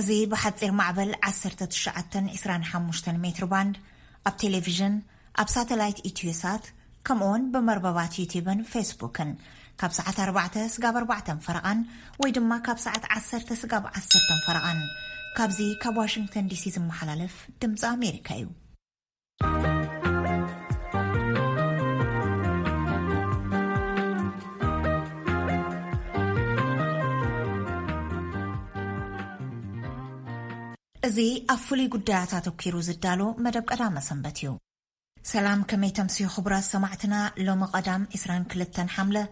أزي بحتصير معبل 1925 متر باند أب تلفزيون أب ساتلايت إتيوسات كمون بمرببات يوتيوبن فيسبوكن كاب ساعة 4 سقاب 4 فرقان ويدما كاب ساعة 10 سقاب 10 فرقان كابزي كاب واشنطن دي سي زمحلالف دمز أمريكا يو أزي أفولي قدعتا تبكيرو زدالو مدب قدام سنبتيو سلام كمي تمسيو خبرات سمعتنا لو مقدام إسران كلتن حملة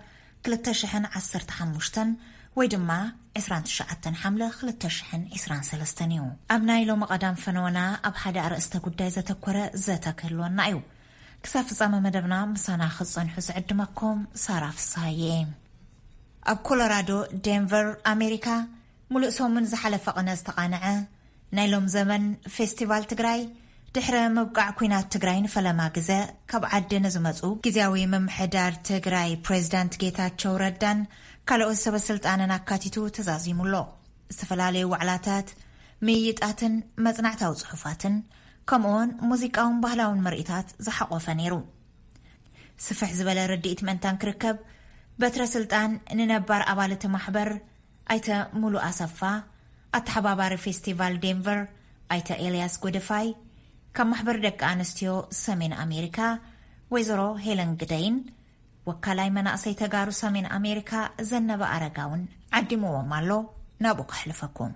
كلتا شحن 15 ويدما إسران تشعتن حملة كلتا شحن إسران سلستنيو أبناي لو مقدام فنونا أبحاد أرأستا قداي زتكورة زتكهلوان نايو كساف زاما مدبنا مسانا خصن حز عدمكم ساراف الصايين أب كولورادو دينفر أمريكا ملؤسو من زحل فقنا استقانعه نايلوم زمن فيستيفال تجراي دحر مبقع كوينات تجراي فلما جزاء كب عدنا زمزو جزاوي ممحدار تجراي بريزيدنت جيتاتشو ردان كالو السبسلت أنا نكاتيتو تزازي ملو استفلالي وعلاتات ميتاتن مزنعتا وصحفاتن كمون موسيقاون بهلاون مرئيتات زحقو فنيرو سفح زبالة رديت منتان كركب بتر سلطان ننبار أبالة محبر أيتا ملو أسفا أتحبابار فيستيفال دينفر أيتا إلياس غودفاي كم محبر دك آنستيو سمين أمريكا ويزرو هيلن قدين وكالاي منا أسيتا غارو سمين أمريكا زنبا أرقاون عدمو ومالو نابوك حلفكم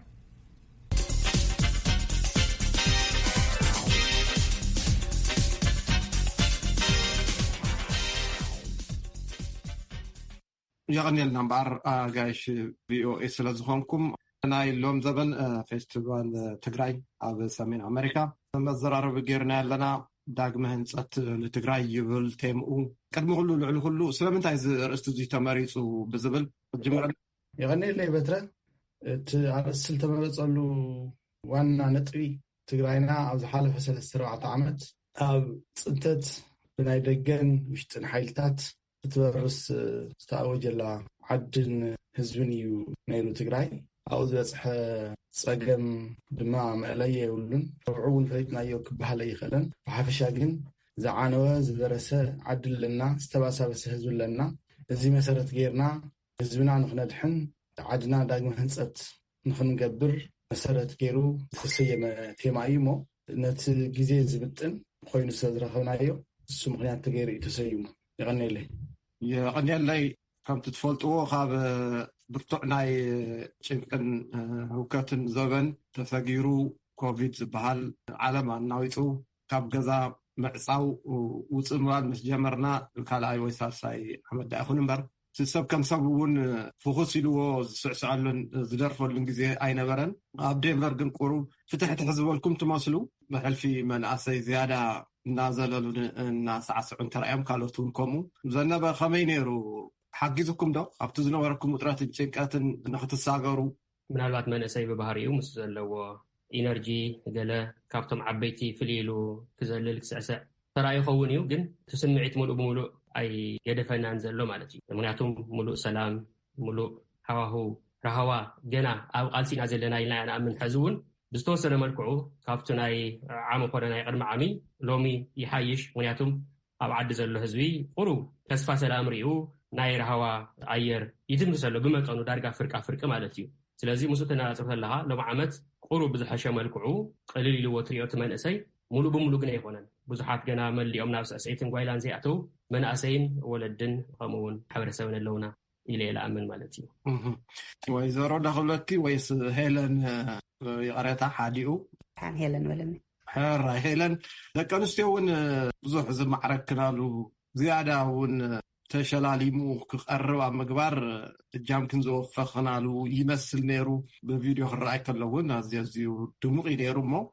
يغني النمبر غايش VOA سلازخونكم ناي اللوم زبن فيستيفال تجراي أب سمين أمريكا مزرعة بجيرنا لنا داعم هنسات لتجراي يبل تيمو كدم كله العلو كله سلام انت عايز رستوزي تماريس وبزبل الجمرة يغني لي بترة تأرسل تمارس قالو وانا نطوي تجراينا أو حالة فسل السرعة عمت أب صنتت بناي دجن مش تنحيلتات تتورس استعوج لا عدن هزبنيو نيلو تجراي أوز بصح صقم دما ماليه يولن رعون فيتنا يوك بحال يخلن وحفشا جن زعانوا زدرسه عدل لنا استباسا بس هزو لنا زي مسارت غيرنا هزبنا نخندحن عدنا داغم هنصت نخنقبر مسارت غيرو تسيم تيمايمو نت غزي زبطن خوينو سدرخنايو እሱ ምክንያት ተገይሩ ተሰይሙ يغني لي كم تتفلتوا خاب برتوع ناي چنقن هوكاتن زبن تفجيرو كوفيد زبحال عالم ناويتو كاب غزا معصاو وصمران مش جمرنا كالاي ويساساي احمد اخون نبر سب كم سبون فوكسيلو سعسعلن زدرفلن غزي اي نبرن اب دينفر كن قرو فتحت حزبلكم تماسلو بحلفي من اسي زياده نازللون الناس عسعون ترأيهم كالوتون كومو زنبا خمينيرو حقيزكم دو أبتو زنواركم مطرات الجنكاتن نخط الساقرو من هالوات من أسايب بهاريو مسلو إنرجي قالا كابتم عبيتي فليلو كزلل كسعسع ترأي خونيو جن تسمعيت ملو بملو أي يدفعنا نزلو مالتي منعتم ملو سلام ملو هواهو رهوا جنا أو قالسين عزلنا إلا أنا أمن حزون بستوصل ملكعو كافتناي عامو قرناي قرم عامي لومي يحايش منياتهم أو عد زلو هزوي قرو تسفى سلام ريو ناير هوا عير يتم تسلو بمتعنو دارقا فرقة مالتيو سلازي مسوتنا أصرف لها لو عامت قرو بزحشة ملكعو قليل لو تريو تمان أسي ملو بملو قنا يخونن بزحات قنا ملي أمنا أسعيتن قويلان زيعتو من أسين ولدن قامون حور سوين اللونا إلي لأمن مالتيو ويزارو دخلتي ويس هيلن يقرأتها حاديو عن هيلن ولمي حر هيلن لكن استيون بزح زي معركنا له زيادة ون تشلاليمو كقرب عم مقبر الجام كنزو فخنا له يمثل نيرو بفيديو الرأي كلون زيو دموعي نيرو مو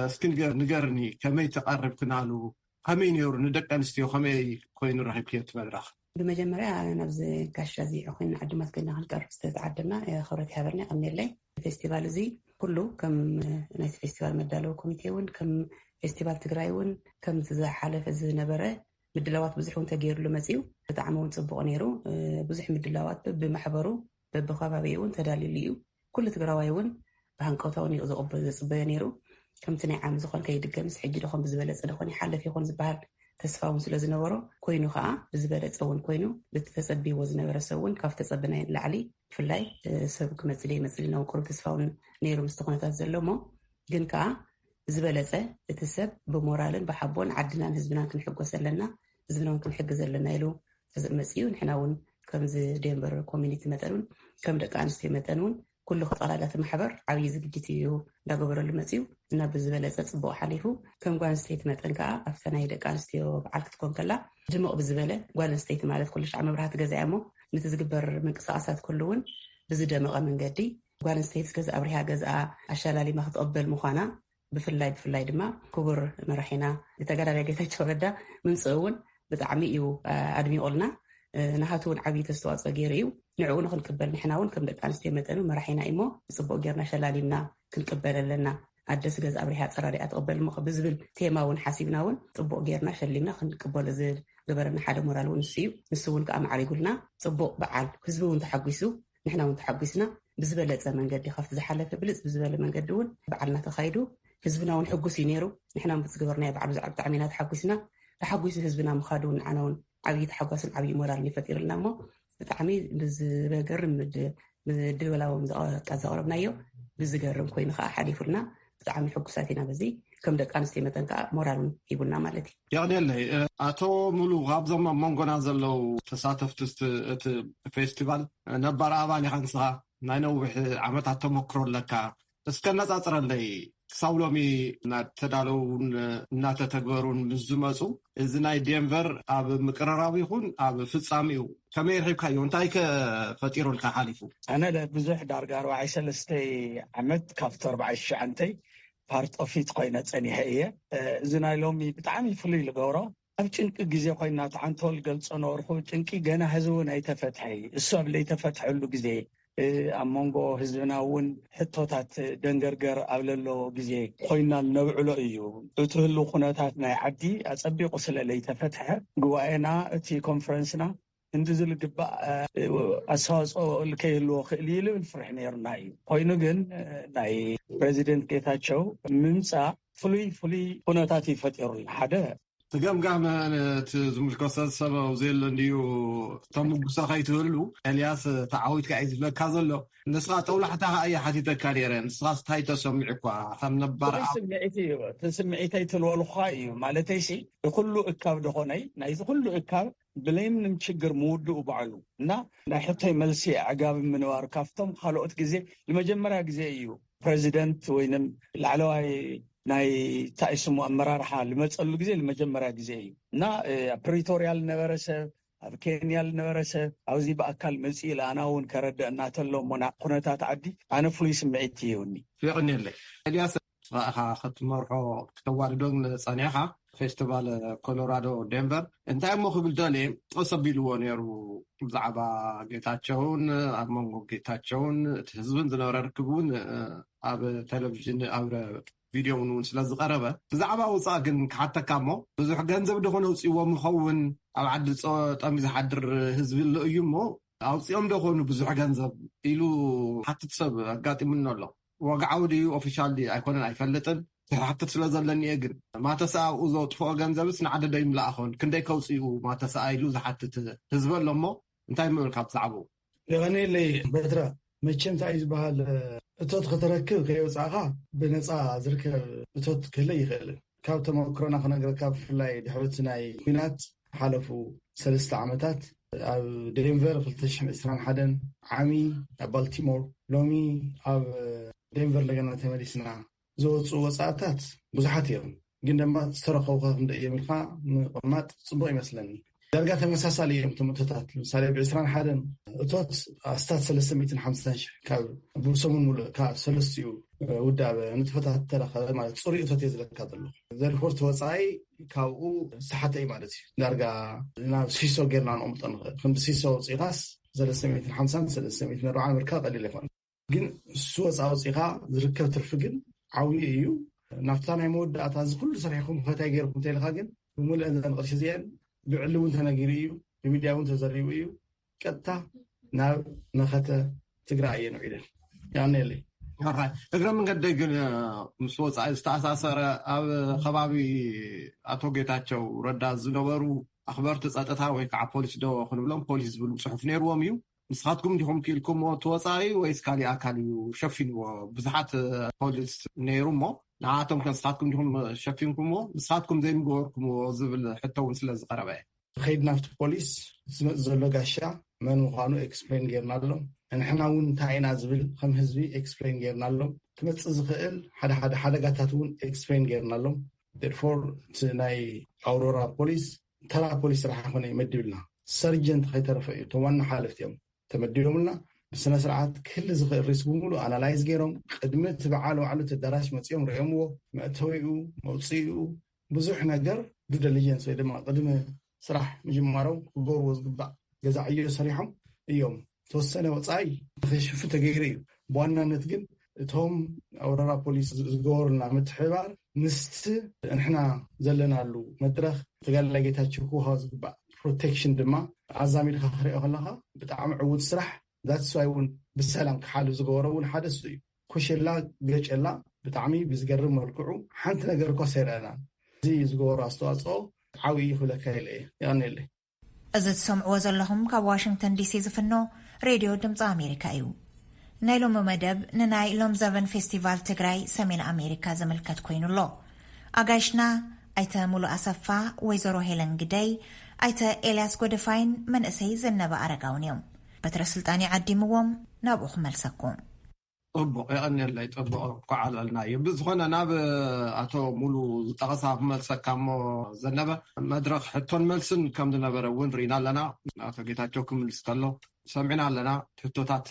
سكنجر نجرني كمي تقرب كنا له كمي نيرو ندك أنستيو كمي كوين راح يبكيت مدرخ بمجمرة نبز كاشرزي أخوين عدمت كنا هنقرب استعدنا خبرتي هبرني أمني لي فيستيفال زي كله كم ناس فيستيفال مدلو كوميتيون كم فيستيفال تجرايون كم تزح حلف الزنبرة مدلوات بزحون تغير له مزيو تعمون صبغ نيرو بزح مدلوات بمحبرو بخبابيون تداليليو كل تجرايون ብሃንቀውታውን ዝፅበዮ ነይሩ ከምቲ ናይ ዓም ዝኾን ከይድገምስ ሕጂ ድኾን ብዝበለፀ ድኾን ይሓልፍ ይኹን ዝበሃል ተስፋውን ስለ ዝነበሮ ኮይኑ ከዓ ብዝበለፀ እውን ኮይኑ ብተፀቢዎ ዝነበረ ሰብ እውን ካብ ተፀብናይ ላዕሊ ብፍላይ ሰብ ክመፅል ይመፅል ኢና ቁሩብ ተስፋውን ነይሩ ምስቲ ኩነታት ዘሎ ሞ ግን ከዓ ዝበለፀ እቲ ሰብ ብሞራልን ብሓቦን ዓድናን ህዝብናን ክንሕጎስ ኣለና ህዝብናን ክንሕግዝ ኣለና ኢሉ መፅኡ ንሕና እውን ከምዚ ዴንቨር ኮሚኒቲ መጠን እውን ከም ደቂ ኣንስትዮ መጠን እውን ኩሉ ክጠላላት ማሕበር ዓብይ ዝግጅት እዩ እንዳገበረሉ መፅኡ እና ብዝበለፀ ፅቡቅ ሓሊፉ ከም ጓል ኣንስተይቲ መጠን ከዓ ኣብታ ናይ ደቂ ኣንስትዮ በዓል ክትኮን ከላ ድሙቕ ብዝበለ ጓል ኣንስተይቲ ማለት ኩሉ ሻዕ መብራህቲ ገዛያ እሞ ነቲ ዝግበር ምንቅስቃሳት ኩሉ እውን ብዝደመቐ መንገዲ ጓል ኣንስተይቲ ገዛ ኣብሪሃ ገዝኣ ኣሻላሊማ ክትቀበል ምኳና ብፍላይ ድማ ክቡር መራሒና ተጋዳላይ ጌታቸው ረዳ ምምፅኡ እውን ብጣዕሚ እዩ ኣድሚቑልና ናሃቱ እውን ዓብይ ተስተዋፅኦ ገይሩ እዩ ንዕኡ ንክንቅበል ንሕና እውን ከም ደቂ ኣንስትዮ መጠኑ መራሒና እሞ ብፅቡቅ ጌርና ሸላሊምና ክንቅበል ኣለና ኣደስ ገዛ ኣብሪሃ ፀራሪኣ ትቕበል ሞ ብዝብል ቴማ እውን ሓሲብና እውን ፅቡቅ ጌርና ሸሊምና ክንቅበሎ ዝገበረና ሓደ ሞራል እውን እዩ ንሱ እውን ከዓ ማዕሪጉልና ፅቡቅ በዓል ህዝቢ እውን ተሓጒሱ ንሕና እውን ተሓጒስና ብዝበለፀ መንገዲ ካብቲ ዝሓለፈ ብልፅ ብዝበለ መንገዲ እውን በዓልና ተኻይዱ ህዝብና እውን ሕጉስ እዩ ነይሩ ንሕና ብዝገበርናዮ በዓል ብዛዕባ ብጣዕሚ ኢና ተሓጒስና ተሓጒሱ ህዝብና ምኻዱ ንዓና እውን ዓብይ ተሓጓስን ዓብይ ሞራልን ይፈጢሩልና እሞ ብጣዕሚ ብዝገርም ድበላዎም ዘቕረብናዮ ብዝገርም ኮይኑ ከዓ ሓሊፉልና ብጣዕሚ ሕጉሳት ኢና በዚ ከም ደቂ ኣንስትዮ መጠን ከዓ ሞራልን ሂቡና ማለት እዩ ይቕኒለይ ኣቶ ሙሉ ካብዞም ኣብ መንጎና ዘለው ተሳተፍቲ እቲ ፌስቲቫል ነባር ኣባል ኢኻ ንስኻ ናይ ነዊሕ ዓመታት ተመክሮ ኣለካ እስከ ነፃፅረለይ ክሳብ ሎሚ እናተዳለውን እናተተግበሩን ምስ ዝመፁ እዚ ናይ ዴንቨር ኣብ ምቅርራብ ይኹን ኣብ ፍፃሚኡ ከመይ ረኺብካዮ እንታይ ከፈጢሩልካ ሓሊፉ ኣነ ብዙሕ ዳርጋ 43 ዓመት ካብቲ 49 ፓርት ኦፊት ኮይነ ፀኒሐ እየ እዚ ናይ ሎሚ ብጣዕሚ ፍሉይ ዝገብሮ ኣብ ጭንቂ ግዜ ኮይና ተዓንተል ገልፆ ነበርኩ ጭንቂ ገና ህዝቢ እውን ኣይተፈትሐ እሱ ኣብ ዘይተፈትሐሉ ግዜ ኣብ መንጎ ህዝብና እውን ሕቶታት ደንገርገር ኣብ ዘሎ ግዜ ኮይና ነብዕሎ እዩ እቲ ህሉ ኩነታት ናይ ዓዲ ኣፀቢቑ ስለለይተፈትሐ ጉባኤና እቲ ኮንፈረንስና እንዲ ዝልግባእ ኣስተዋፅኦ ልከይህልዎ ክእል ኢሉ ንፍርሕ ነርና እዩ ኮይኑ ግን ናይ ፕሬዚደንት ጌታቸው ምምፃእ ፍሉይ ኩነታት ይፈጢሩልና ሓደ ትገምጋም ዝምልከቶ ሰብ ዘየለ እንድዩ ተምጉሶ ከይትህሉ ኤልያስ ተዓዊትካ እዩ ዝብለካ ዘሎ ንስኻ ጠውላሕታኻ እየ ሓቲተካ ነይረ ንስኻ እንታይ ተሰሚዑ እኳ ከም ነባር ተስምዒተይ ትልወልካ እዩ ማለተይሲ ኩሉ እካብ ድኾነይ ናይዚ ኩሉ እካብ ብለይምንም ችግር ምውድኡ በዕሉ እና ናይ ሕቶይ መልሲ ዕጋብ ምንባር ካብቶም ካልኦት ግዜ ንመጀመርያ ግዜ እዩ ፕሬዚደንት ወይንም ላዕለዋይ ናይ ታይስሙ ኣመራርሓ ልመፀሉ ግዜ ንመጀመርያ ግዜ እዩ እና ኣብ ፕሪቶሪያ ዝነበረ ሰብ ኣብ ኬንያ ዝነበረ ሰብ ኣብዚ ብኣካል መፅኢ ኣና እውን ከረድአና ተሎ ሞና ኩነታት ዓዲ ኣነ ፍሉይ ስምዒት ይህውኒ ይቕኒለይ ኤልያስ ኢኻ ክትመርሖ ክተዋድዶን ፀኒሕኻ ፌስቲቫል ኮሎራዶ ዴንቨር እንታይ እሞ ክብል ደልየ ተሰቢልዎ ነይሩ ብዛዕባ ጌታቸውን ኣብ መንጎ ጌታቸውን እቲ ህዝብን ዝነበረ ርክብ እውን ኣብ ቴሌቭዥን ኣብ ቪድዮ እውን ስለዝቀረበ ብዛዕባ ውፃእ ግን ክሓተካ እሞ ብዙሕ ገንዘብ ድኾነ ውፅዎም ይኸውን ኣብ ዓዲ ጠሚ ዝሓድር ህዝቢ ኣሎ እዩ እሞ ኣውፅኦም ደኾኑ ብዙሕ ገንዘብ ኢሉ ሓትት ሰብ ኣጋጢሙና ኣሎ ወግዓዊ ድዩ ኦፊሻል ኣይኮነን ኣይፈልጥን ሓትት ስለ ዘለኒ እየ ግን ማተሰኣ ኣብኡ ዘጥፍኦ ገንዘብስ ንዓደደ ይምላእኾን ክንደይ ከውፅኡ ማተሰኣ ኢሉ ዝሓትት ህዝቢ ኣሎ እሞ እንታይ ምብልካ ብዛዕባኡ ይቐኒለይ በትራ መቸም እንታይ እዩ ዝበሃል እቶት ክትረክብ ከይወፃእኻ ብነፃ ዝርከብ እቶት ክህለ ይኽእልን ካብ ተመክሮና ክነግረካ ብፍላይ ድሕርቲ ናይ ኩናት ሓለፉ 3 ዓመታት ኣብ ዴንቨር 2021 ዓሚ ኣብ ባልቲሞር ሎሚ ኣብ ዴንቨር ለገና ተመሊስና ዝወፁ ወፃእታት ብዙሓት እዮም ግን ድማ ዝተረኸቡ ክንደይ የምልካ ምቕማጥ ፅቡቅ ይመስለኒ ዳርጋ ተመሳሳሊ እዮም እቶታት ለምሳሌ ብ21 እቶት ኣስታት 350,000 ካብ ብሰሙን ሙሉእ ካብ ሰለስቲኡ ውዳበ ንጥፈታት ተረኸበ ማለት ፅሩይ እቶት እየ ዝለካ ዘሎ ዘሪፖርት ወፃኢ ካብኡ ዝተሓተ እዩ ማለት እዩ ዳርጋ ናብ ሲሶ ጌርና ንቕምጦ ንኽእል ክንዲ ሲሶ ውፅኢኻስ 350 340 ምርካብ ቀሊል ኣይኮነ ግን እሱ ወፃኢ ውፅኢኻ ዝርከብ ትርፊ ግን ዓብዪ እዩ ናፍታ ናይ መወዳእታ እዚ ኩሉ ሰሪሕኩም ፈታይ ገይርኩም እንተኢልካ ግን ብምሉእ ዘን ቅርሺ እዚአን ብዕሊ እውን ተነጊሩ እዩ ብሚድያ እውን ተዘሪቡ እዩ ቀጥታ ናብ መኸተ ትግራይ እየ ንዒደን ያኔለይ እግረ መንገዲ ግን ምስ ወፃኢ ዝተኣሳሰረ ኣብ ከባቢ ኣቶ ጌታቸው ረዳ ዝነበሩ ኣኽበርቲ ፀጥታ ወይ ከዓ ፖሊስ ዶ ክንብሎም ፖሊስ ዝብል ፅሑፍ ነይርዎም እዩ ንስኻትኩም ዲኹም ክኢልኩምዎ ተወፃኢ ወይስ ካሊእ ኣካል እዩ ሸፊንዎ ብዙሓት ፖሊስ ነይሩ እሞ ንዓቶም ከንስኻትኩም ዲኹም ሸፊንኩምዎ ንስኻትኩም ዘይምገበርኩምዎ ዝብል ሕቶ እውን ስለ ዝቐረበ ከይድ ናብቲ ፖሊስ ዝመፅ ዘሎ ጋሻ መን ምዃኑ ኤክስፕሌን ጌርና ኣሎም ንሕና እውን እንታይ ኢና ዝብል ከም ህዝቢ ኤክስፕሌን ጌርና ኣሎም ትመፅእ ዝኽእል ሓደ ሓደጋታት እውን ኤክስፕሌን ጌርና ኣሎም ደርፎር እቲ ናይ ኣውሮራ ፖሊስ ተራ ፖሊስ ስራሕ ኮነ ይመድብልና ሰርጀንት ከይተረፈ እዩ እቶም ዋና ሓለፍቲ እዮም ተመዲቦምልና ብስነ ስርዓት ክህሊ ዝኽእል ሪስክ ብምሉእ ኣናላይዝ ገይሮም ቅድሚ እቲ በዓል ባዕሉ ተዳራሽ መፂኦም ሪኦምዎ መእተዊኡ መውፅኡ ብዙሕ ነገር ዱ ዲሊጀንስ ወይ ድማ ቅድሚ ስራሕ ምጅማሮም ክገብርዎ ዝግባእ ገዛዕ ዕዮ ሰሪሖም እዮም ተወሰነ ወፃኢ ንክሽፉ ተገይሩ እዩ ብዋናነት ግን እቶም ኣውረራ ፖሊስ ዝገበሩልና ምትሕባር ምስቲ ንሕና ዘለናሉ መድረኽ ተጋዳላይ ጌታቸው ክውሃብ ዝግባእ ፕሮቴክሽን ድማ ኣዛሚድካ ክሪኦ ከለካ ብጣዕሚ ዕዉት ስራሕ ዛትስዋይ እውን ብሰላም ክሓልፍ ዝገበሮ እውን ሓደ እሱ እዩ ኮሸላ ገጨላ ብጣዕሚ ብዝገርም መልክዑ ሓንቲ ነገር እኳ ሰይረአና እዚ ዝገበሮ ኣስተዋፅኦ ዓብዪ ክብለካ ኢለ ይቀኒለ እዚ ትሰምዕዎ ዘለኹም ካብ ዋሽንግተን ዲሲ ዝፍኖ ሬድዮ ድምፂ ኣሜሪካ እዩ ናይ ሎሚ መደብ ንናይ ሎም ዘበን ፌስቲቫል ትግራይ ሰሜን ኣሜሪካ ዘመልከት ኮይኑ ኣሎ ኣጋይሽና ኣይተ ሙሉእ ኣሰፋ ወይዘሮ ሄለን ግደይ ኣይተ ኤልያስ ጎደፋይን መንእሰይ ዘነበ ኣረጋውን እዮም በትረ ስልጣን ዓዲምዎም ናብኡ ክመልሰኩም طبق يقني يطبق كعلنا يبزخنا ناب أتو ملو تغصاب ملسك كم زنبه مدرخ حتى الملسن كم دنبر وين رينا لنا أتو جيتاتكم السكالو سمعنا لنا حتوتات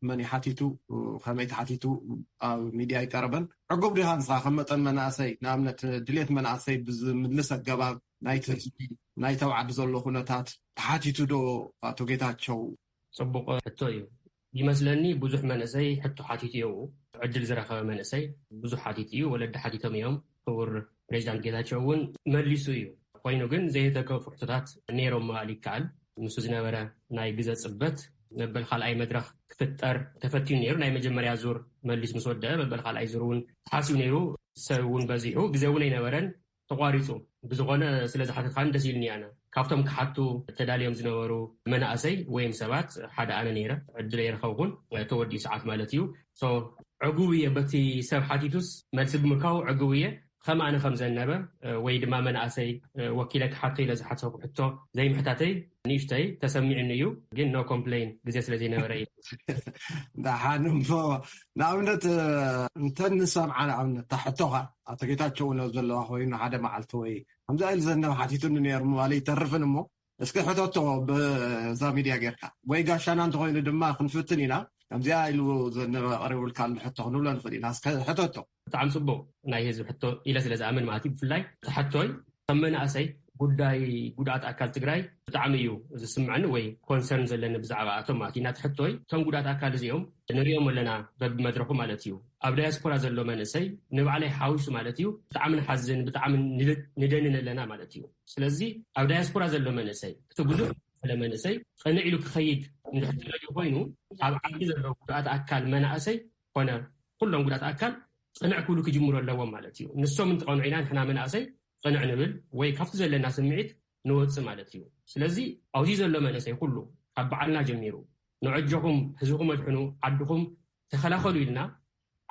مني حتيتو خميت حتيتو ميديا يقربن عقب دهان صح خمتن مناسي نامنت دليت مناسي بز مدلسك جباب نايت وعد زلوا خناتات حتيتو دو أتو جيتاتشو طبق حتى يمثلني بزح منسي حتى حاتيتيو عدل زرخه منسي بزح حاتيتيو ولد حاتيتهم يوم اور بريزيدنت ጌታቸውን መልሱ እዩ ኮይኑ ግን ዘይተከፉ ፍርታት ነይሮም ማለት ካል ንሱ ዝነበረ ናይ ግዘ ጽበት መበል ካልኣይ መድረኽ ክፍጠር ተፈትዩ ነይሩ ናይ መጀመርያ ዙር መልስ ምስ ወደአ መበል ካልኣይ ዙሩን ሓሲዩ ነይሩ ሰውን በዚሁ ግዘውን ይነበረን ተቋሪጹ ብዝኾነ ስለዝሓተ ካን ደሲልኒ ኣነ ካብቶም ክሓቱ ተዳልዮም ዝነበሩ መናእሰይ ወይም ሰባት ሓደ ኣነ ነይረ ዕድል ይረኸብኩን ተወዲ ሰዓት ማለት እዩ ዕጉብየ በቲ ሰብ ሓቲቱስ መልሲ ብምርካው ዕጉብየ ከም ኣነ ከም ዘነበ ወይ ድማ መናእሰይ ወኪለ ክሓቶ ኢለ ዝሓተኩ ሕቶ ዘይምሕታተይ ንእሽተይ ተሰሚዕኒ እዩ ግን ኖ ኮምፕሌን ግዜ ስለ ዘይነበረ እዩ ዳሓንም ንኣብነት እንተንሰምዓ ንኣብነት ታሕቶኻ ኣቶ ጌታቸው ነው ዘለዋ ኮይኑ ሓደ መዓልቲ ወይ ከምዚ ኢሉ ዘነበ ሓቲቱኒ ነይሩ ምባለ ይተርፍን እሞ እስኪ ሕቶቶ በዛ ሚድያ ጌርካ ወይ ጋሻና እንተኮይኑ ድማ ክንፍትን ኢና ከምዚኣ ኢሉ ዘነበ ቀሪቡልካ ሕቶ ክንብሎ ንኽእል ኢና እስኪ ሕቶቶ ብጣዕሚ ጽቡቕ ናይ ህዝቢ ሕቶ ኢለ ስለ ዝኣምን ማለት እዩ ብፍላይ ተሓቶይ ከም መናእሰይ ጉዳይ ጉድኣት ኣካል ትግራይ ብጣዕሚ እዩ ዝስምዐኒ ወይ ኮንሰርን ዘለኒ ብዛዕባ እቶም ማለት እዩ ናትሕቶይ እቶም ጉድኣት ኣካል እዚኦም ንሪኦም ኣለና በብመድረኹ ማለት እዩ ኣብ ዳያስፖራ ዘሎ መንእሰይ ንባዕለይ ሓዊሱ ማለት እዩ ብጣዕሚ ንሓዝን ብጣዕሚ ንደንን ኣለና ማለት እዩ ስለዚ ኣብ ዳያስፖራ ዘሎ መንእሰይ እቲ ብዙሕ ለመንእሰይ ቀንዕ ኢሉ ክኸይድ እንድሕትለዩ ኮይኑ ኣብ ዓዲ ዘሎ ጉድኣት ኣካል መናእሰይ ኮነ ኩሎም ጉድኣት ኣካል ቅንዕ ክብሉ ክጅምሩ ኣለዎም ማለት እዩ ንሶም እንትቐንዑ ኢና ንሕና መናእሰይ ቅንዕ ንብል ወይ ካብቲ ዘለና ስምዒት ንወፅእ ማለት እዩ ስለዚ ኣብዚ ዘሎ መንእሰይ ኩሉ ካብ በዓልና ጀሚሩ ንዕጆኹም ህዝብኩም ኣድሕኑ ዓድኹም ተኸላኸሉ ኢልና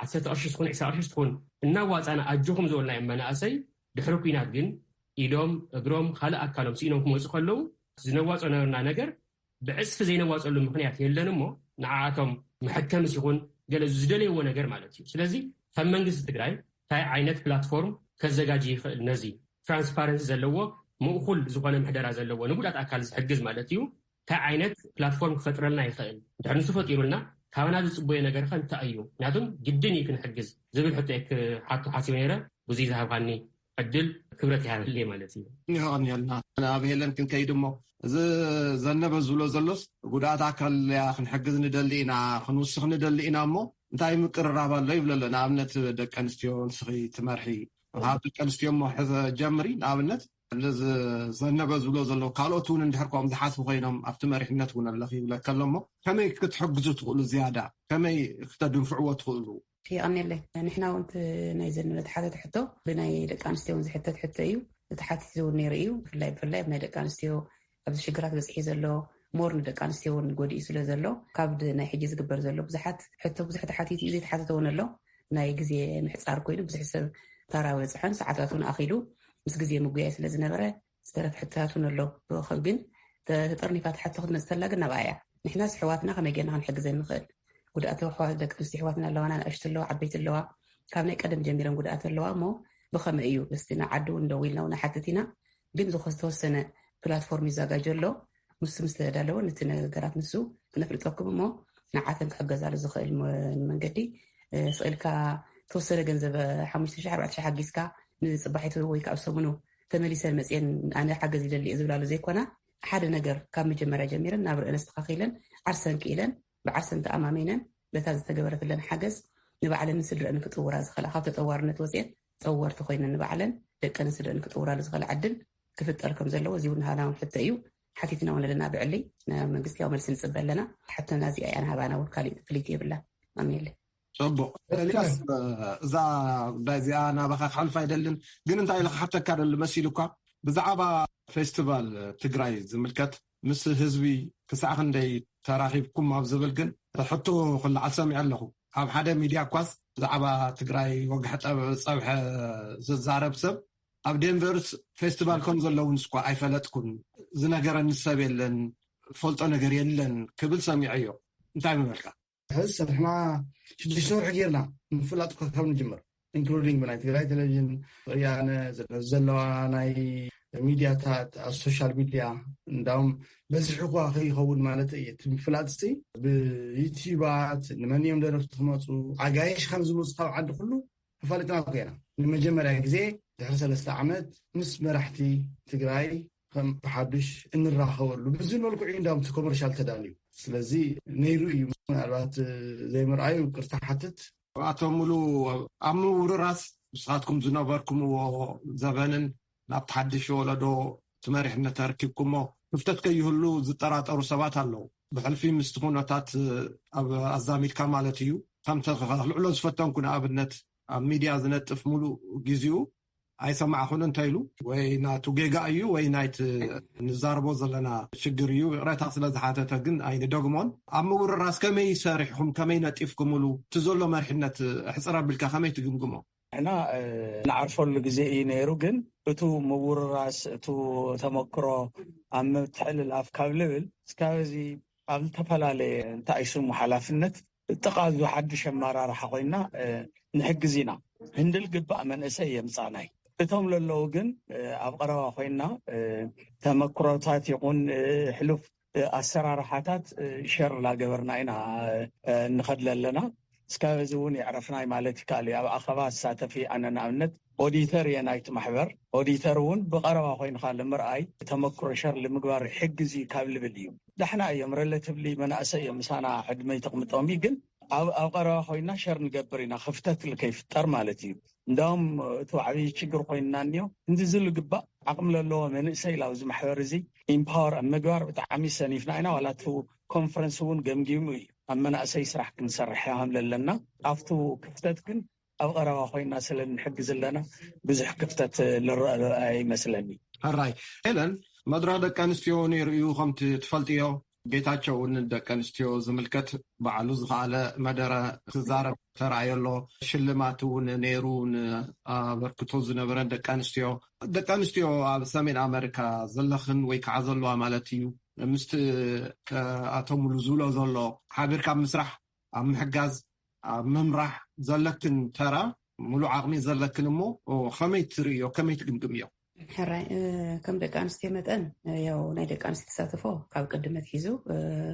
10 ቅርሺ ትኹን 20 ቅርሺ ትኹን እናዋፃና ኣጆኹም ዝበልናዮም መናእሰይ ድሕሪ ኩናት ግን ኢዶም እግሮም ካልእ ኣካሎም ሲኢኖም ክመፁ ከለዉ ዝነዋፆ ነበርና ነገር ብዕፅፊ ዘይነዋፀሉ ምክንያት የለን እሞ ንዓኣቶም መሐከምስ ይኹን ገለ ዝደለይዎ ነገር ማለት እዩ ስለዚ ከም መንግስቲ ትግራይ እንታይ ዓይነት ፕላትፎርም ከዘጋጅ ይኽእል ነዚ ትራንስፓረንሲ ዘለዎ ምእኹል ዝኾነ ምሕደራ ዘለዎ ንጉዳት ኣካል ዝሕግዝ ማለት እዩ እንታይ ዓይነት ፕላትፎርም ክፈጥረልና ይኽእል ድሕሪ ንሱ ፈጢሩልና ካብና ዝፅበዮ ነገር ኸ እንታይ እዩ ምክንያቱም ግድን እዩ ክንሕግዝ ዝብል ሕቶ ሓቱ ሓሲቡ ነይረ ብዙይ ዝሃብካኒ ዕድል ክብረት ይሃበልየ ማለት እዩ ይኸቕኒልና ኣብ ሄለን ክንከይድ እሞ እዚ ዘነበ ዝብሎ ዘሎስ ጉድኣት ኣካል ያ ክንሕግዝ ንደሊ ኢና ክንውስኽ ንደሊ ኢና እሞ እንታይ ምቅርራብ ኣሎ ይብሎ ኣሎ ንኣብነት ደቂ ኣንስትዮ ንስኺ ትመርሒ ኣብ ደቂ ኣንስትዮ ሞ ሕዘ ጀምሪ ንኣብነት ዘነበ ዝብሎ ዘሎ ካልኦት እውን እንድሕር ከምኡ ዝሓስቡ ኮይኖም ኣብቲ መሪሕነት እውን ኣለኺ ይብለካ ኣሎ እሞ ከመይ ክትሕግዙ ትኽእሉ ዝያዳ ከመይ ክተድንፍዕዎ ትኽእሉ يقنيلي نحن وانت نايزن نتحدث حتى بناي دقانستيو زحتت حتى ايو تحدث نيريو فلاي بناي دقانستيو ابز شجرات بصحي زلو مور دقانستيو نغودي سلا زلو كابد ناي حجي زغبر زلو بزحت حتى بزحت حتيت ايزي تحدثونلو ناي غزي محصار كوينو بزح سب تراوي صحن ساعاتون اخيلو مس غزي مغيا سلا زنبره سترف حتاتونلو بخل ግን ተጠርኒፋት حتى خدنا استلاقنا بايا نحن حواتنا كما جينا نحجز نخل ጉዳት ወሓደ ደክስ ሕዋትና ኣለዋና ኣሽተለዋ ዓበይት ኣለዋ ካብ ናይ ቀደም ጀሚረን ጉዳት ኣለዋ ሞ ብኸመ እዩ እስቲና ዓዱ እንደው ኢልና ሓተቲና ግን ዝተወሰነ ፕላትፎርም ይዘጋጀሎ ምስ ተዳለወ ነቲ ነገራት ንሱ ነፍልጠኩም ሞ ንዓተን ክሕገዛሉ ዝኽእል መንገዲ ስእልካ ተወሰነ ገንዘብ 5,000 ሓጊዝካ ንፅባሒቱ ወይ ካብ ሰሙኑ ተመሊሰን መፅን ኣነ ሓገዝ ይደሊ ዝብላሉ ዘይኮና ሓደ ነገር ካብ መጀመርያ ጀሚረን ናብ ርእነ ዝተኻኺለን ዓርሰን ክኢለን بعسن تأمامينا بتاز تجبرت لنا حجز نبعلن نسدر إنك تطورا زخلا خاطر تطورنا توزيع تطور تخوينا نبعلن لكن نسدر إنك تطورا زخلا عدل كيف تركم زلوا وزيونها لهم حتى أيو حكيتنا ولا لنا بعلي من قصة يوم السنة سبب لنا حتى نازي أنا هبانا والكالي فليتي بالله أميلي صبو الياس ذا بازي أنا بخاف حل فايدة لن قلنا أنت إلى حتى كان المسيلوكا بزعبة فيستيفال تجراي زملكت مس هزبي كساعة عندي تراخيبكم ما بزبل جن حطوا كل عسام يعلقوا هذا حدا ميديا كواس زعبا تجراي وقحت صبح زارب سب أب دينفرس فيستيفال كونزل لون سكوا أي فلتكم زناجر النسبة لن فلت أنا جريان لن قبل سامعيو نتعامل معك هسه إحنا شو حكينا فلتكم كم نجمر including بنايت تجراي تلفزيون يعني زلوا أنا ميديا تاعت السوشيال ميديا نداوم بس حقوق أخي خول مالتي تمفلاتستي بيوتيوبات لمن يوم درفت خمسو عجايش 5 مصطفى عند كله فالتنا قينا لما جمر زي تحرس الاستعماد مس مرحتي تجراي خم بحدش إن الراخور بزين ملكو عندهم كوميرشال تدانيو سلازي نيرو البات زي مرأي وكرتحتت وأتملو أمور راس بساتكم زنابركم وزبانن نبت حدش ولا دو تمارح نتركبكم نفتت كي يهلو زطرات أو رسابات هلو بحلفي مستخونتات أزاميل كمالتيو كم تغلو زفتون كنا أبنت ميديا زنت فمولو جيزيو أي سمع خلون انتايلو وينا توجيغا أيو وينايت نزاربو زلنا شجريو رأيت أصل زحاتة جن أي ندوغمون أمور الراس كمي يسارحهم كمي نتفكمولو تزولو مرحنة حصرا بالكخمي تجمجمو أنا نعرفه الجزء نيرو جن أتو مور راس أتو تمكرو أم تحل الأفكار ليفل سكازي قبل تفعله تعيشوا محلفنت تقاعدوا حد شمارة راح قلنا نحجزينا هندل قبة من أسيم صانعي تهم للوجن أبقروا خوينا تمكرات يكون حلف السرعة حتات شر لا جبرنا هنا نخدل لنا سكازون يعرفنا مالتك اللي أخوات ساتفي أنا نعمت أوديتر ينايت محبر أوديترون بقروا خوين خال مرأي تمكر شر لمقبار حجزي كابل باليوم دحنا أيام ريلاتيفلي من أسيم سنة حد ما يتقمطون بيجن أو قروا خوينا شر نجبرنا خفتت الكيف تر مالتي دام توعي شجر خوينا نيو نزل قبة عقم له من سيلا وز محبر زي إمبار مقبار بتعمي سنيفنا أنا ولا تو كونفرنسون جمجمي أما أنا أسيس راح نسرحهم لنا أفتو كفتتكن أو قرأوا خوينا سلن نحجز لنا بزح كفتت للرأي مثلني هراي إلن مدرسة دكانستيو نيريو خمت تفلتيو جيتاتشو ون دكانستيو زملكت بعلوز على مدرة تزارب ترايلو شلماتو نيرون بركتوز نبرن دكانستيو سامين أمريكا زلخن ويكعزلوا عملتيو مست أتوملو زولا زلو حابر كاب مسرح أم حجاز ممرح زلكن ترى ملو عقمي زلكن مو وخميت ريو كميت قمقميو حراي كم دقان استيمتن يو ناي دقان ستساتفو كاب قدمت هيزو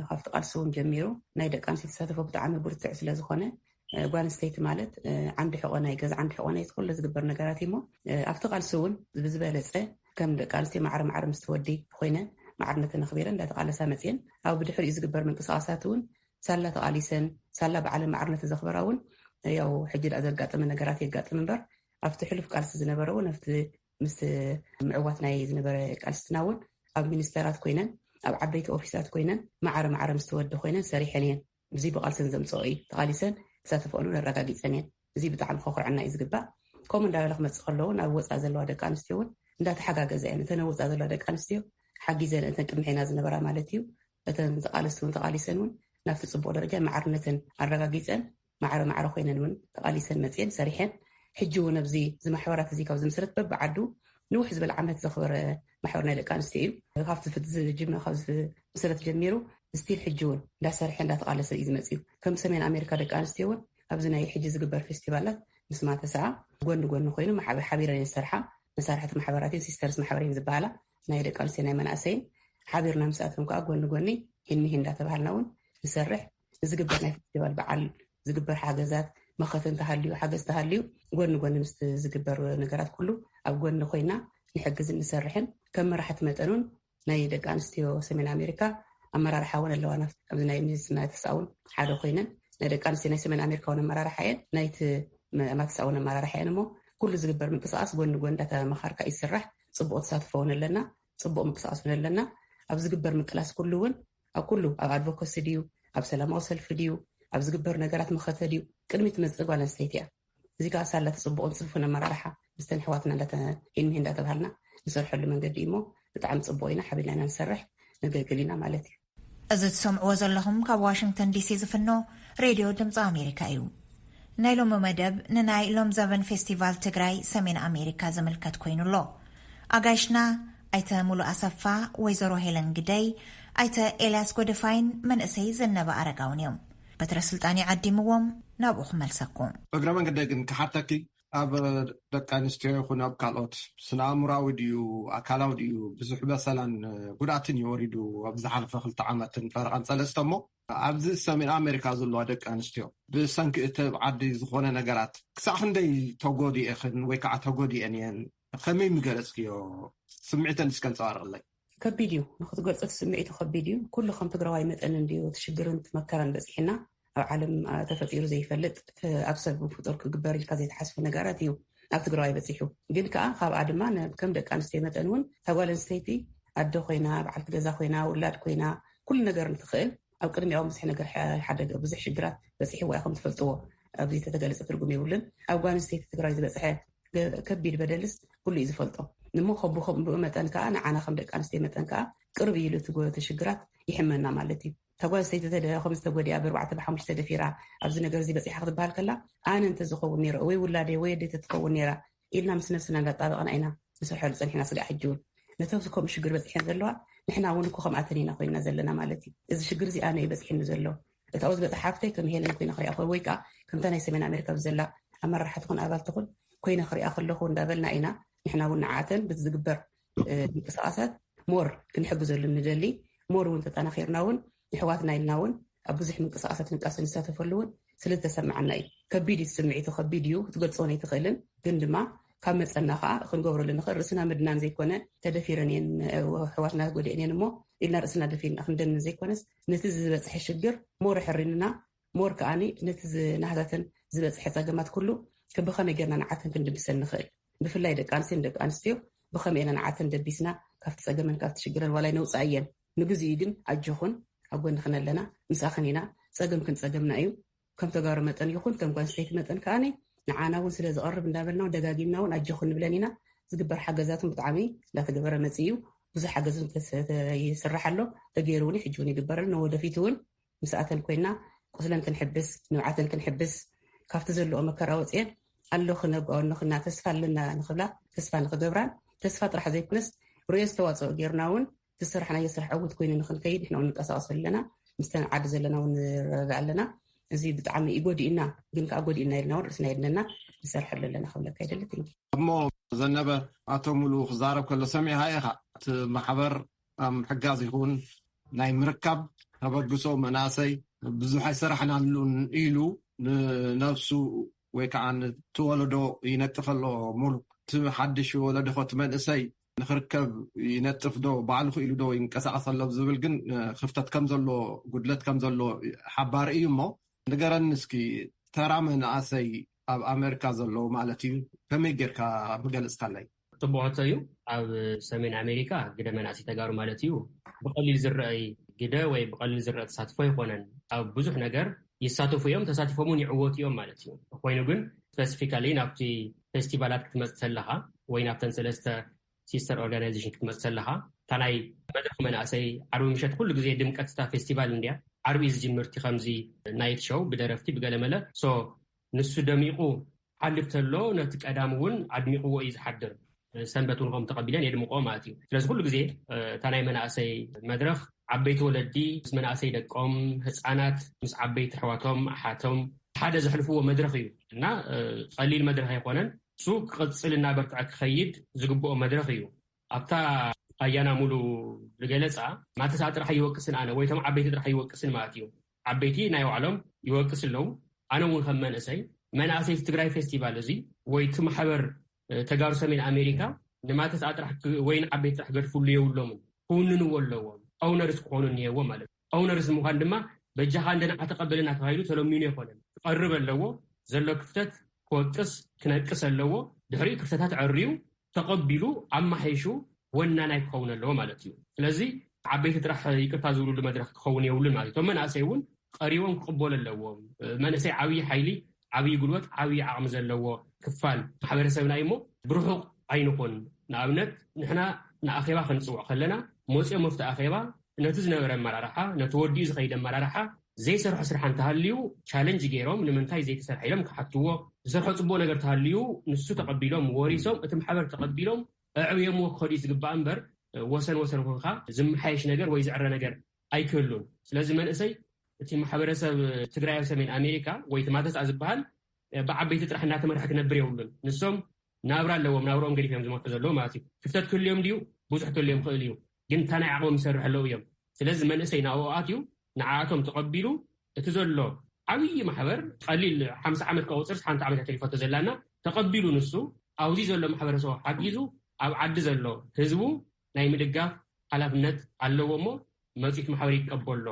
خافت قالسون جميرو ناي دقان ستساتفو بتعامل برتع سلازخونه قوان ستيت مالت عندي حقونا يجاز عندي حقونا يدخل لزقبر نقراتي مو أفتقال سون بزبالة كم دقان استي معرم مستودي خوينا معرنة نخبيرا لا تقال سامتين أو بدحر يزقبر من قصاصاتون سالة تقاليسن سالة بعلم معرنة زخبراون يو حجر أزل قاطة من نقراتي قاطة منبر أفتح له في قالس زنبراون أفتح مس معواتنا يزنبر قالس تناون أو منسترات كوينان أو عبيت أوفيسات كوينان معرم مستود خوينان سريحانيا بزي بقالسن زمصوئي تقاليسن ተሳትፈሉ ነረጋጊፀን እየን እዚ ብጣዕሚ ከኩርዕና እዩ ዝግባእ ከምኡ እንዳበለ ክመፅእ ከለዉ ኣብ ወፃእ ዘለዋ ደቂ ኣንስትዮ እውን እንዳተሓጋገዘ እየን እተን ወፃእ ዘለዋ ደቂ ኣንስትዮ ሓጊዘን እተን ቅድሚ ሒና ዝነበራ ማለት እዩ እተን ተቃለስቲ እውን ተቃሊሰን እውን ናብቲ ፅቡቅ ደረጃ ማዕርነትን ኣረጋጊፀን ማዕረ ኮይነን እውን ተቃሊሰን መፅአን ሰሪሐን ሕጂ እውን ኣብዚ ዝማሕበራት እዚ ካብ ዝምስረት በብዓዱ ንውሕ ዝበለ ዓመት ዘኽበረ ማሕበር ናይ ደቂ ኣንስትዮ እዩ ካብቲ ምስረት ጀሚሩ ስቲል ሕጂ እውን እንዳሰርሐ እንዳተቃለሰ እዩ ዝመፅ እዩ ከም ሰሜን ኣሜሪካ ደቂ ኣንስትዮ እውን ኣብዚ ናይ ሕጂ ዝግበር ፌስቲቫላት ምስማ ተሰዓ ጎኒ ጎኒ ኮይኑ ሓቢረን ዝሰርሓ መሳርሕቲ ማሕበራት እዩ ሲስተርስ ማሕበር እዩ ዝበሃላ ናይ ደቂ ኣንስትዮ ናይ መናእሰይን ሓቢርና ምስኣቶም ከዓ ጎኒ ጎኒ ሂንሂ እንዳተባሃልና እውን ንሰርሕ ዝግበር ናይ ፌስቲቫል በዓል ዝግበር ሓገዛት መኸት እንተሃልዩ ሓገዝ ተሃልዩ ጎኒ ጎኒ ምስ ዝግበር ነገራት ኩሉ ኣብ ጎኒ ኮይና ንሕግዝ እንሰርሕን ከም መራሕቲ መጠኑን ናይ ደቂ ኣንስትዮ ሰሜን ኣሜሪካ ኣመራርሓ እውን ኣለዋና ኣብዚ ናይ ሚኒስትር ተሳውን ሓደ ኮይነን ናይ ደቂ ኣንስትዮ ናይ ሰሜን ኣሜሪካ እውን ኣመራርሓ እየን ናይቲ ማተሳውን ኣመራርሓ እየን እሞ ኩሉ ዝግበር ምንቅስቃስ ጎኒ ጎኒ እንዳተመኻርካ ይስራሕ ፅቡቅ ተሳትፎ እውን ኣለና ፅቡቅ ምንቅስቃስ እውን ኣለና ኣብ ዝግበር ምቅላስ ኩሉ እውን ኣብ ኩሉ ኣብ ኣድቮካሲ ድዩ ኣብ ሰላማዊ ሰልፊ ድዩ ኣብ ዝግበር ነገራት መኸተ ድዩ ቅድሚት መፅእ ጓል ኣንስተይቲ እያ እዚ ከዓ ሳላ ፅቡቅን ፅፉን ኣመራርሓ ምስተን ኣሕዋትና ሂንሂ እንዳተባሃልና ንሰርሐሉ መንገዲ እሞ ብጣዕሚ ፅቡቅ ኢና ሓቢልና ኢና ንሰርሕ ነገልግል ኢና ማለት እዩ እዚ ትሰምዕዎ ዘለኹም ካብ ዋሽንግተን ዲሲ ዝፍኖ ሬድዮ ድምፂ ኣሜሪካ እዩ ናይ ሎሚ መደብ ንናይ ሎም ዘበን ፌስቲቫል ትግራይ ሰሜን ኣሜሪካ ዝምልከት ኮይኑሎ ኣጋይሽና ኣይተ ሙሉእ ኣሰፋ ወይዘሮ ሄለን ግደይ ኣይተ ኤልያስ ጎደፋይን መንእሰይ ዘነበ ኣረጋውን እዮም በትረ ስልጣን ይዓዲምዎም ናብኡ ክመልሰኩም እግረ መንገዲ ግን ክሓተኪ ኣብ ደቂ ኣንስትዮ ይኹን ኣብ ካልኦት ስነ-ኣእምራዊ ድዩ ኣካላዊ ድዩ ብዙሕ በሰላን ጉድኣትን ይወሪዱ ኣብ ዝሓለፈ 2 ዓመትን ፈረቓን 3 እሞ ኣብዚ ሰሜን ኣሜሪካ ዘለዋ ደቂ ኣንስትዮ ብሰንኪ እቲ ዓዲ ዝኾነ ነገራት ክሳብ ክንደይ ተጎዲአን ወይ ከዓ ተጎዲአን እየን ከመይ ምገለጽክዮ ስምዒተን እስከንፀባርቕለይ ከቢድ እዩ ንክትገልፆ ስምዒቱ ከቢድ እዩ ኩሉ ከም ትግራዋይ መጠን እንድዩ ትሽግርን ትመከራን በፂሕና ኣብ ዓለም ተፈጢሩ ዘይፈልጥ ኣብ ሰብ ፍጡር ክግበር ኢልካ ዘይተሓስቡ ነገራት እዩ ኣብ ትግራዋይ በፂሑ ግን ከዓ ካብኣ ድማ ከም ደቂ ኣንስትዮ መጠን እውን ጓል ኣንስተይቲ ኣዶ ኮይና በዓልቲ ገዛ ኮይና ውላድ ኮይና ኩሉ ነገር እንትኽእል ኣብ ቅድሚኦም ብዙሕ ነገር ሓደገ ብዙሕ ሽግራት በፂሕዋ ኢኹም ትፈልጥዎ ኣብዚ ተተገለፀ ትርጉም ይብልን ኣብ ጓል ኣንስተይቲ ትግራይ ዝበፅሐ ከቢድ በደልስ ኩሉ እዩ ዝፈልጦ ንሞ ብኡ መጠን ከዓ ንዓና ከም ደቂ ኣንስትዮ መጠን ከዓ ቅርቢ ኢሉ ትሽግራት ይሕመና ማለት እዩ ተጓል ኣንስተይቲ ከም ዝተጎዲኣ ብ4 ብ5 ደፊራ ኣብዚ ነገር እዚ በፂሓ ክትበሃል ከላ ኣነ እንተዝኸውን ነይረ ወይ ውላደ ወይ ኣዴተ ትኸውን ነይራ ኢልና ምስ ነብስና እንዳጣበቕና ኢና ንሰርሐሉ ፀኒሕና ስጋዕ ሕጂ እውን ነቶም ከምኡ ሽግር በፂሐን ዘለዋ ንሕና እውን እኮ ከምኣተን ኢና ኮይና ዘለና ማለት እዩ እዚ ሽግር እዚ ኣነ እዩ በፂሕኒ ዘሎ እታ ው ዝበፅሕ ሓፍተይ ከም ሄለን ኮይና ክሪኣ ወይ ከዓ ከምታ ናይ ሰሜን ኣሜሪካ ብዘላ ኣመራርሓ ትኹን ኣባል ትኹን ኮይና ክሪኣ ከለኹ እንዳበልና ኢና ንሕና እውን ንዓተን ብዝግበር ምንቅስቃሳት ሞር ክንሕግዘሉ ንደሊ ሞር እውን ተጠናኺርና እውን ኣሕዋትና ኢልና እውን ኣብ ብዙሕ ምንቅስቃሳት ንቃስ ንሳተፈሉ እውን ስለዝተሰምዓና እዩ ከቢድ እዩ ስምዒቱ ከቢድ እዩ ክትገልፆ ኣይትኽእልን ግን ድማ ካብ መፀና ከዓ ክንገብረሉ ንኽእል ርእስና ምድናን ዘይኮነ ተደፊረን እየን ኣሕዋትና ጎዲአን እየን እሞ ኢልና ርእስና ደፊርና ክንደምን ዘይኮነስ ነቲ ዝበፅሐ ሽግር ሞር ሕሪንና ሞር ከዓኒ ነቲ ናህዛተን ዝበፅሐ ፀገማት ኩሉ ብኸመይ ጌርና ንዓተን ክንድምሰል ንኽእል ብፍላይ ደቂ ኣንስትዮ ደቂ ኣንስትዮ ብኸመይ ኢና ንዓተን ደቢስና ካብቲ ፀገመን ካብቲ ሽግረን ዋላይ ነውፃእ እየን ንግዚኡ ግን ኣጆኹን ኣብ ጎኒ ክን ኣለና ምስኣኸን ኢና ፀገም ክንፀገምና እዩ ከም ተጋሩ መጠን ይኹን ከም ጓል ኣንስተይቲ መጠን ከዓኒ ንዓና እውን ስለ ዝቐርብ እንዳበልና ደጋጊምና እውን ኣጆኹን ንብለን ኢና ዝግበር ሓገዛትን ብጣዕሚ እንዳተገበረ መፅ እዩ ብዙሕ ሓገዝ ይስራሕ ኣሎ ተገይሩ እውን ሕጂ እውን ይግበረሉ ንወደፊት እውን ምስኣተን ኮይና ቁስለን ክንሕብስ ንብዓተን ክንሕብስ ካብቲ ዘለዎ መከራ ወፅአን ኣሎ ክነብኦ ንኽና ተስፋ ኣለና ንኽብላ ተስፋ ንኽገብራን ተስፋ ጥራሕ ዘይኮነስ ርዮ ዝተዋፅኦ ጌርና እውን ዝስራሕናዮ ስራሕ ዕውት ኮይኑ ንክንከይድ ንሕና እውን ንቀሳቀሱ ኣለና ምስተን ዓዲ ዘለና እውን ንረግዕ ኣለና እዚ ብጣዕሚ ይጎዲእና ግን ከዓ ጎዲእና ኢልና እውን ርእስና የድነና ንሰርሐሉ ኣለና ክብለካ ይደልት እሞ ዘነበ ኣቶ ሙሉ ክዛረብ ከሎ ሰሚዕሃ ኢኻ እቲ ማሕበር ሕጋዝ ይኹን ናይ ምርካብ ተበግሶ መናእሰይ ብዙሕ ኣይሰራሕናሉን ኢሉ ንነብሱ ወይ ከዓ ትወለዶ ይነጥፈሎ ሙሉ እቲ ሓድሽ ወለዶ ቲ መንእሰይ ንክርከብ ይነጥፍ ዶ ባዕሉ ክኢሉ ዶ ይንቀሳቀሰሎ ዝብል ግን ክፍተት ከም ዘሎ ጉድለት ከም ዘሎ ሓባር እዩ እሞ ንገረኒ እስኪ ተራ መናእሰይ ኣብ ኣሜሪካ ዘሎ ማለት እዩ ከመይ ጌርካ ምገለፅካለይ ጥቡዖቶ እዩ ኣብ ሰሜን ኣሜሪካ ግደ መናእሰይ ተጋሩ ማለት እዩ ብቐሊል ዝረአይ ግደ ወይ ብቐሊል ዝረአ ተሳትፎ ይኮነን ኣብ ብዙሕ ነገር ይሳተፉ እዮም ተሳትፎሙን ይዕወቱ እዮም ማለት እዩ ኮይኑ ግን ስፔሲፊካሊ ናብቲ ፌስቲቫላት ክትመጽእ ከለኻ ወይ ናብተን ሰለስተ ሲስተር ኦርጋናይዜሽን ክትመጽእ ከለኻ ታናይ መድረኽ መናእሰይ ዓርቢ ምሸት ኩሉ ግዜ ድምቀትታ ፌስቲቫል እንድያ ዓርቢ ዝጅምርቲ ከምዚ ናይት ሾው ብደረፍቲ ብገለመለ ንሱ ደሚቑ ሓልፍ ተሎ ነቲ ቀዳም እውን ኣድሚቑዎ እዩ ዝሓድር ሰንበት እውን ከም ተቐቢለን የድምቆ ማለት እዩ ስለዚ ኩሉ ግዜ ታናይ መናእሰይ መድረኽ ዓበይቲ ወለዲ ምስ መናእሰይ ደቆም ህፃናት ምስ ዓበይቲ ኣሕዋቶም ኣሓቶም ሓደ ዘሕልፍዎ መድረኽ እዩ እና ቀሊል መድረኽ ኣይኮነን እሱ ክቕፅል እናበርትዐ ክኸይድ ዝግብኦ መድረኽ እዩ ኣብታ ኣያና ሙሉ ዝገለፃ ማተሳ ጥራሕ ይወቅስን ኣነ ወይ ቶም ዓበይቲ ጥራሕ ይወቅስን ማለት እዩ ዓበይቲ ናይ ባዕሎም ይወቅስ ኣለዉ ኣነ እውን ከም መናእሰይ ትግራይ ፌስቲቫል እዚ ወይ እቲ ማሕበር ተጋሩ ሰሜን ኣሜሪካ ንማተሳ ጥራሕ ወይ ንዓበይቲ ጥራሕ ገድፍሉ የብሎምን ክውንንዎ ኣለዎም ኣውነርስ ክኾኑ እኒሄዎ ማለት እዩ ኣውነርስ ምኳን ድማ በጃኻ እንደናዓ ተቐበልና ተባሂሉ ተለሚኑ ይኮነን ክቐርብ ኣለዎ ዘሎ ክፍተት ክወቅስ ክነቅስ ኣለዎ ድሕሪኡ ክፍተታት ዕርዩ ተቐቢሉ ኣማሒሹ ወናናይ ክኸውን ኣለዎ ማለት እዩ ስለዚ ዓበይቲ ጥራሕ ይቅርታ ዝብሉሉ መድረኽ ክኸውን የብሉን ማለት እቶም መናእሰይ እውን ቀሪቦም ክቕበሉ ኣለዎም መንእሰይ ዓብዪ ሓይሊ ዓብዪ ጉልበት ዓብዪ ዓቕሚ ዘለዎ ክፋል ማሕበረሰብና እሞ ብርሑቕ ኣይንኹን ንኣብነት ንሕና ንኣኼባ ክንፅውዕ ከለና መፂኦም መፍቲ ኣኼባ ነቲ ዝነበረ ኣመራርሓ ነቲ ወዲኡ ዝኸይደ ኣመራርሓ ዘይሰርሖ ስራሕ እንተሃልዩ ቻለንጅ ገይሮም ንምንታይ ዘይተሰርሐ ኢሎም ክሓትዎ ዝሰርሖ ፅቡቅ ነገር ተሃልዩ ንሱ ተቐቢሎም ወሪሶም እቲ ማሕበር ተቐቢሎም ኣዕብዮምዎ ክኸዱ ዝግባእ እምበር ወሰን ኮንካ ዝመሓየሽ ነገር ወይ ዝዕረ ነገር ኣይክህሉን ስለዚ መንእሰይ እቲ ማሕበረሰብ ትግራይ ኣብ ሰሜን ኣሜሪካ ወይ ማተሳ ዝበሃል ብዓበይቲ ጥራሕ እናተመርሐ ክነብር የብሉን ንሶም ናብራ ኣለዎም ናብሮኦም ገዲፎም ዝመርሑ ዘለዉ ማለት እዩ ክፍተት ክህልዮም ድዩ ብዙሕ ክህልዮም ክእል እዩ ግን እንታ ናይ ዓቕሞም ይሰርሑ ኣለዉ እዮም ስለዚ መንእሰይ ናብኡ ኣትዩ ንዓኣቶም ተቐቢሉ እቲ ዘሎ ዓብዪ ማሕበር ቀሊል 50 ዓመት ከቁፅር 60 ዓመት ተሪፈቶ ዘላና ተቐቢሉ ንሱ ኣብዚ ዘሎ ማሕበረሰብ ሓጊዙ ኣብ ዓዲ ዘሎ ህዝቡ ናይ ምድጋፍ ሓላፍነት ኣለዎ እሞ መፂት ማሕበር ይቀበሎ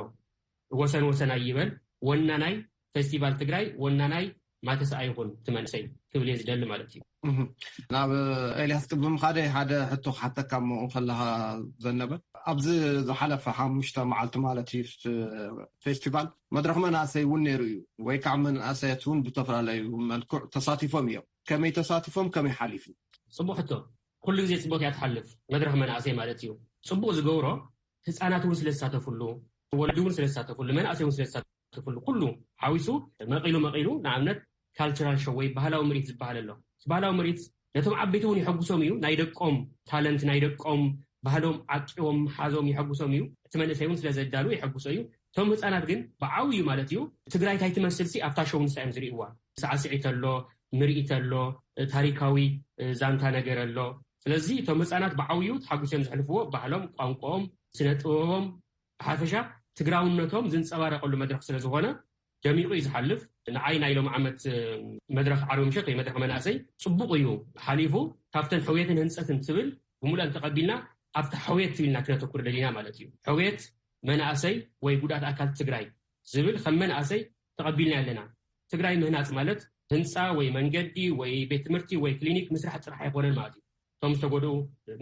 ወሰን ኣይበል ወናናይ ፌስቲቫል ትግራይ ወናናይ ማተሳ ይኹን ትመንሰይ ክብል ዝደሊ ማለት እዩ ናብ ኤልያስ ቅድም ሓደ ሕቶ ሓተካ ምኡ ከለኻ ዘነበ ኣብዚ ዝሓለፈ 5 መዓልቲ ማለት እዩ ፌስቲቫል መድረኽ መናእሰይ እውን ነይሩ እዩ ወይ ከዓ መናእሰያት እውን ብተፈላለዩ መልክዕ ተሳቲፎም እዮም ከመይ ተሳቲፎም ከመይ ሓሊፉ ፅቡቅ ሕቶ ኩሉ ግዜ ፅቡቅ እያ ትሓልፍ መድረኽ መናእሰይ ማለት እዩ ፅቡቅ ዝገብሮ ህፃናት እውን ስለዝሳተፍሉ ወለዲ እውን ስለዝሳተፍሉ መናእሰይ እውን ስለዝሳተፍሉ ኩሉ ሓዊሱ መቂሉ ንኣብነት ካልቸራል ሾው ወይ ባህላዊ ምርኢት ዝበሃል ኣሎ ባህላዊ ምርኢት ነቶም ዓበይቲ እውን ይሐጉሶም እዩ ናይ ደቆም ታለንት ናይ ደቆም ባህሎም ዓቂቦም ሓዞም ይሐጉሶም እዩ እቲ መንእሰይ እውን ስለዘዳሉ ይሐጉሶ እዩ እቶም ህፃናት ግን ብዓብዩ ማለት እዩ ትግራይ እንታይ ትመስልሲ ኣብታ ሾው ንሳ እዮም ዝርእይዋ ሳዕስዒት ኣሎ ምርኢት ኣሎ ታሪካዊ ዛንታ ነገር ኣሎ ስለዚ እቶም ህፃናት ብዓብዩ ተሓጉሶም ዝሕልፍዎ ባህሎም ቋንቋኦም ስነ ጥበቦም ብሓፈሻ ትግራውነቶም ዝንፀባረቀሉ መድረኽ ስለዝኾነ ደሚቑ እዩ ዝሓልፍ ንዓይ ናይ ሎም ዓመት መድረኽ ዓርቢ ምሸት ወይ መድረኽ መናእሰይ ፅቡቅ እዩ ሓሊፉ ካብተን ሕውየትን ህንፀትን ትብል ብሙሉእ ተቐቢልና ኣብቲ ሕውየት ትብልና ክነተኩር ደሊና ማለት እዩ ሕውየት መናእሰይ ወይ ጉዳት ኣካል ትግራይ ዝብል ከም መናእሰይ ተቐቢልና ኣለና ትግራይ ምህናፅ ማለት ህንፃ ወይ መንገዲ ወይ ቤት ትምህርቲ ወይ ክሊኒክ ምስራሕ ጥራሕ ኣይኮነን ማለት እዩ እቶም ዝተጎድኡ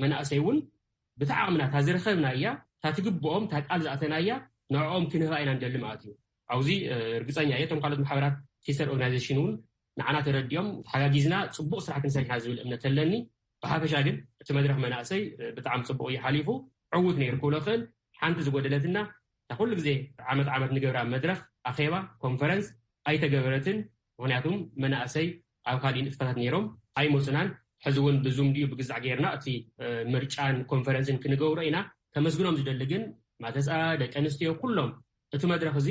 መናእሰይ እውን ብተዓቕምና ታዝረኸብና እያ ታትግብኦም ታቃል ዝኣተና እያ ንዕኦም ክንህባ ኢና ንደሊ ማለት እዩ ኣብዚ እርግፀኛ እየ እቶም ካልኦት ማሕበራት ሲስተር ኦርጋናይዜሽን እውን ንዓና ተረዲኦም ተሓጋጊዝና ፅቡቅ ስራሕ ክንሰርሕና ዝብል እምነት ኣለኒ ብሓፈሻ ግን እቲ መድረኽ መናእሰይ ብጣዕሚ ፅቡቅ እዩ ሓሊፉ ዕውት ነይሩ ክብሎ ክእል ሓንቲ ዝጎደለትና ኩሉ ግዜ ዓመት ንገብራ መድረኽ ኣኼባ ኮንፈረንስ ኣይተገበረትን ምክንያቱም መናእሰይ ኣብ ካሊእ ንጥፈታት ነይሮም ኣይመፁናን ሕዚ እውን ብዙም ድዩ ብግዛዕ ጌርና እቲ ምርጫን ኮንፈረንስን ክንገብሮ ኢና ተመስግኖም ዝደሊ ግን ማተሳ ደቂ ኣንስትዮ ኩሎም እቲ መድረኽ እዚ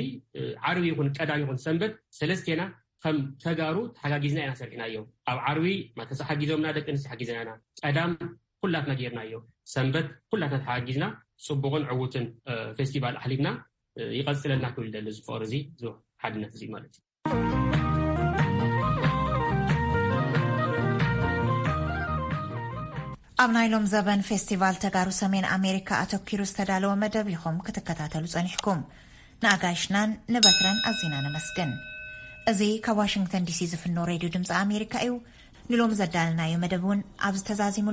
ዓርቢ ይኹን ቀዳም ይኹን ሰንበት ሰለስቴና ከም ተጋሩ ተሓጋጊዝና ኢና ሰሪሕና እዮም ኣብ ዓርቢ ማተሳ ሓጊዞምና ደቂ ኣንስትዮ ሓጊዝናና ቀዳም ኩላትና ጌርና እዮም ሰንበት ኩላትና ተሓጋጊዝና ፅቡቕን ዕውትን ፌስቲቫል ኣሕሊፍና ይቐፅለና ክብል ደሊ ዝፍቅሪ እዚ ሓድነት እዚ ማለት እዩ ኣብ ናይሎም ዘበን ፌስቲቫል ተጋሩ ሰሜን ኣሜሪካ ኣተኪሩ ዝተዳለወ መደብ ኢኹም ክትከታተሉ ፀኒሕኩም ንኣጋይሽናን ንበትረን ኣዚና ነመስግን እዚ ካብ ዋሽንግተን ዲሲ ዝፍኖ ሬድዮ ድምፂ ኣሜሪካ እዩ ንሎም ዘዳልናዮ መደብ እውን ኣብ ዝተዛዚሙ